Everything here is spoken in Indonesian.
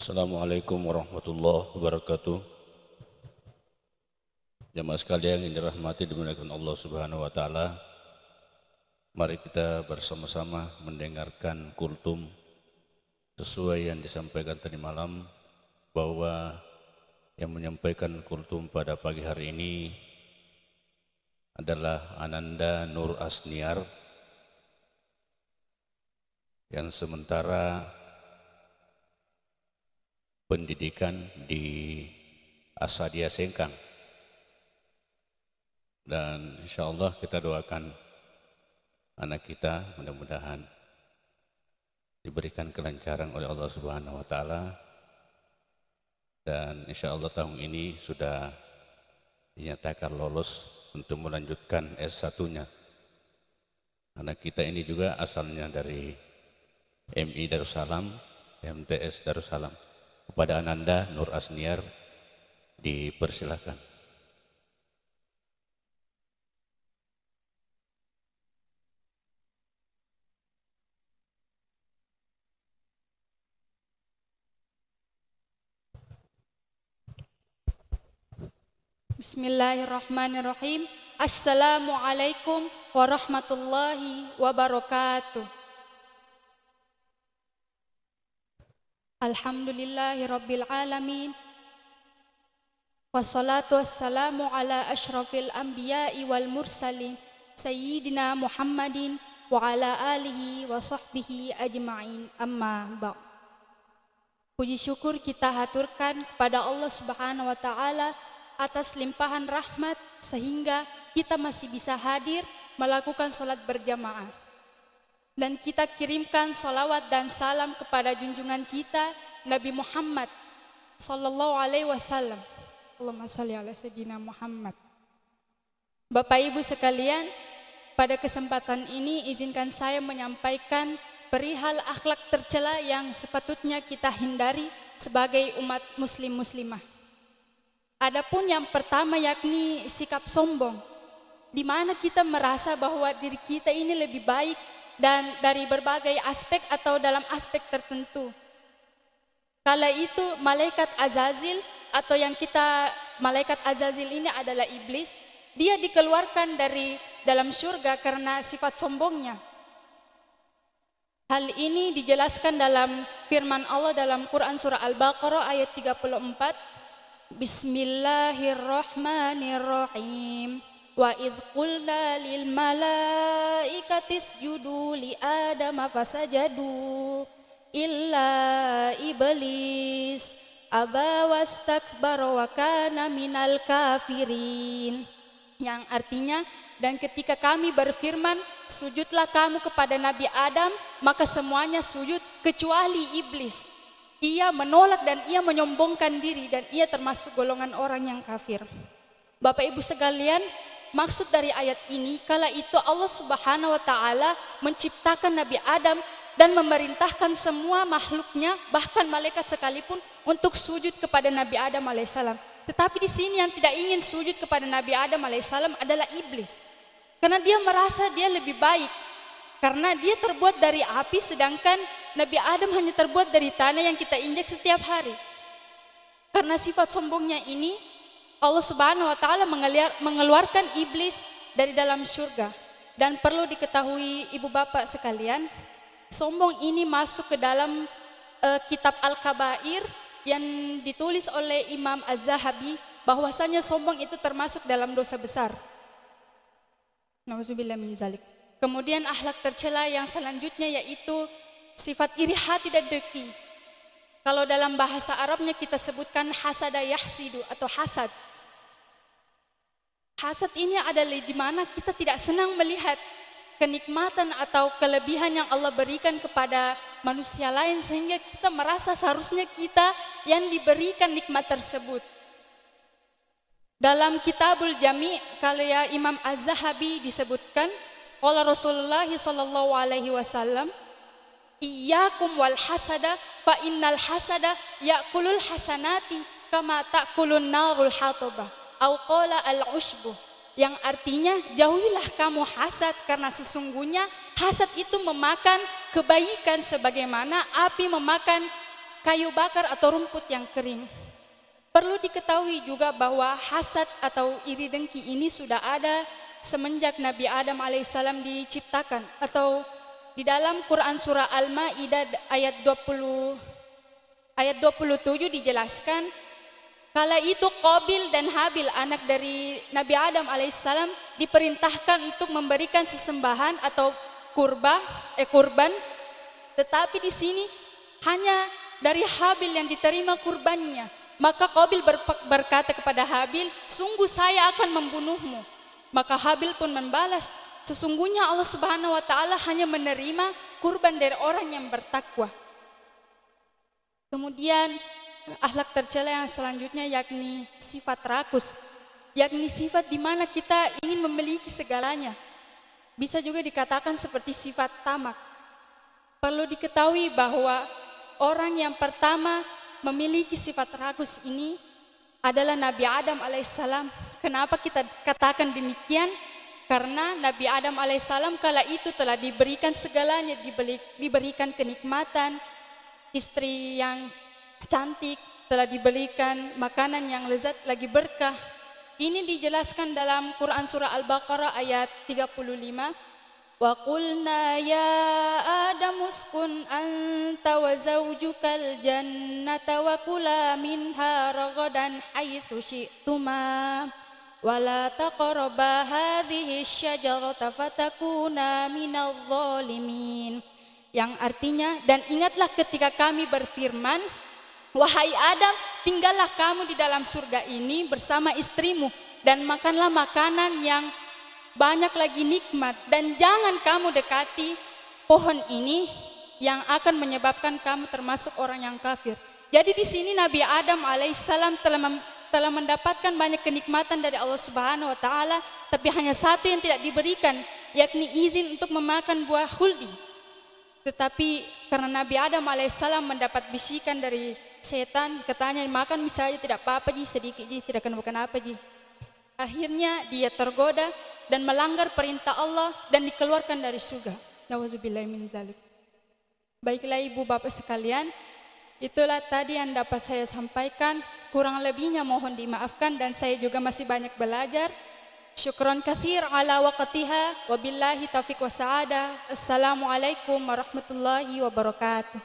Assalamualaikum warahmatullahi wabarakatuh. Jamaah sekalian yang dirahmati dimuliakan Allah Subhanahu wa taala. Mari kita bersama-sama mendengarkan kultum sesuai yang disampaikan tadi malam, bahwa yang menyampaikan kultum pada pagi hari ini adalah Ananda Nur Asniar yang sementara pendidikan di Asadia Sengkang, dan insya Allah kita doakan anak kita mudah-mudahan diberikan kelancaran oleh Allah Subhanahu wa taala, dan insya Allah tahun ini sudah dinyatakan lolos untuk melanjutkan S1-nya. Anak kita ini juga asalnya dari MI Darussalam, MTS Darussalam. Kepada Ananda Nur Asniar dipersilakan. Bismillahirrahmanirrahim. Assalamualaikum warahmatullahi wabarakatuh. Alhamdulillahi rabbil alamin. Wassalatu wassalamu ala ashrafil anbiya'i wal mursalin Sayyidina Muhammadin wa ala alihi wa sahbihi ajma'in, amma ba'd. Puji syukur kita haturkan kepada Allah Subhanahu wa taala atas limpahan rahmat sehingga kita masih bisa hadir melakukan sholat berjamaah. Dan kita kirimkan salawat dan salam kepada junjungan kita Nabi Muhammad sallallahu alaihi wasallam. Allahumma shalli ala sayyidina Muhammad. Bapak Ibu sekalian, pada kesempatan ini izinkan saya menyampaikan perihal akhlak tercela yang sepatutnya kita hindari sebagai umat muslim-muslimah. Adapun yang pertama yakni sikap sombong, di mana kita merasa bahwa diri kita ini lebih baik dan dari berbagai aspek atau dalam aspek tertentu. Kala itu malaikat Azazil atau malaikat Azazil ini adalah iblis, dia dikeluarkan dari dalam surga karena sifat sombongnya. Hal ini dijelaskan dalam firman Allah dalam Quran surah Al-Baqarah ayat 34. Bismillahirrahmanirrahim. Wa idh qulna lil malaikati isjudu li adama fasajadu illa iblis aba wastakbara wa kana minal kafirin. Yang artinya, dan ketika kami berfirman, sujudlah kamu kepada Nabi Adam, maka semuanya sujud kecuali iblis. Ia menolak dan ia menyombongkan diri dan ia termasuk golongan orang yang kafir. Bapak Ibu sekalian, maksud dari ayat ini, kala itu Allah Subhanahu wa taala menciptakan Nabi Adam dan memerintahkan semua makhluknya, bahkan malaikat sekalipun, untuk sujud kepada Nabi Adam alaihissalam. Tetapi di sini yang tidak ingin sujud kepada Nabi Adam alaihissalam adalah iblis. Karena dia merasa dia lebih baik. Karena dia terbuat dari api, sedangkan Nabi Adam hanya terbuat dari tanah yang kita injak setiap hari. Karena sifat sombongnya ini, Allah Subhanahu wa taala mengeluarkan iblis dari dalam surga. Dan perlu diketahui ibu bapak sekalian, sombong ini masuk ke dalam kitab Al-Kabair yang ditulis oleh Imam Az-Zahabi, bahwasanya sombong itu termasuk dalam dosa besar. Nauzubillah min zalik. Kemudian akhlak tercela yang selanjutnya yaitu sifat iri hati dan dengki. Kalau dalam bahasa Arabnya kita sebutkan hasada yahsidu atau hasad. Hasad ini adalah di mana kita tidak senang melihat kenikmatan atau kelebihan yang Allah berikan kepada manusia lain, sehingga kita merasa seharusnya kita yang diberikan nikmat tersebut. Dalam Kitabul Jami' karya Imam Az-Zahabi disebutkan, qala Rasulullah sallallahu alaihi wasallam, iyyakum wal hasada fa innal hasada ya'kulul hasanati kama ta'kulun narul hataba. Au qala al-ushbu, yang artinya jauhilah kamu hasad, karena sesungguhnya hasad itu memakan kebaikan sebagaimana api memakan kayu bakar atau rumput yang kering. Perlu diketahui juga bahwa hasad atau iri dengki ini sudah ada semenjak Nabi Adam alaihissalam diciptakan, atau di dalam Quran surah Al-Maidah ayat 27 dijelaskan, kala itu Qabil dan Habil anak dari Nabi Adam alaihissalam diperintahkan untuk memberikan sesembahan atau kurban, tetapi di sini hanya dari Habil yang diterima kurbannya. Maka Qabil berkata kepada Habil, sungguh saya akan membunuhmu. Maka Habil pun membalas, sesungguhnya Allah Subhanahu wa taala hanya menerima kurban dari orang yang bertakwa. Kemudian akhlak tercela yang selanjutnya yakni sifat rakus, yakni sifat di mana kita ingin memiliki segalanya. Bisa juga dikatakan seperti sifat tamak. Perlu diketahui bahwa orang yang pertama memiliki sifat rakus ini adalah Nabi Adam alaihissalam. Kenapa kita katakan demikian? Karena Nabi Adam alaihissalam kala itu telah diberikan segalanya, diberikan kenikmatan, istri yang cantik, telah diberikan makanan yang lezat lagi berkah. Ini dijelaskan dalam Quran surah Al-Baqarah ayat 35. Wa qulna ya Adam uskun anta wa zawjukal jannata wa kula minha ragadan haitsu syi'tuma wa la taqraba hadhihi syajarata fatakuna minadh dhalimin. Yang artinya, dan ingatlah ketika kami berfirman, wahai Adam, tinggallah kamu di dalam surga ini bersama istrimu dan makanlah makanan yang banyak lagi nikmat, dan jangan kamu dekati pohon ini yang akan menyebabkan kamu termasuk orang yang kafir. Jadi di sini Nabi Adam alaihissalam telah mendapatkan banyak kenikmatan dari Allah Subhanahu wa taala, tapi hanya satu yang tidak diberikan, yakni izin untuk memakan buah khuldi. Tetapi karena Nabi Adam alaihissalam mendapat bisikan dari setan, katanya makan misalnya tidak apa-apa ji, sedikit ji, tidak akan makan apa ji. Akhirnya dia tergoda dan melanggar perintah Allah dan dikeluarkan dari surga. Nauzubillahi min zalik. Baiklah ibu bapak sekalian, itulah tadi yang dapat saya sampaikan. Kurang lebihnya mohon dimaafkan, dan saya juga masih banyak belajar. Syukron katsir ala waqtiha, wabillahi taufiq wa sa'adah. Assalamualaikum warahmatullahi wabarakatuh.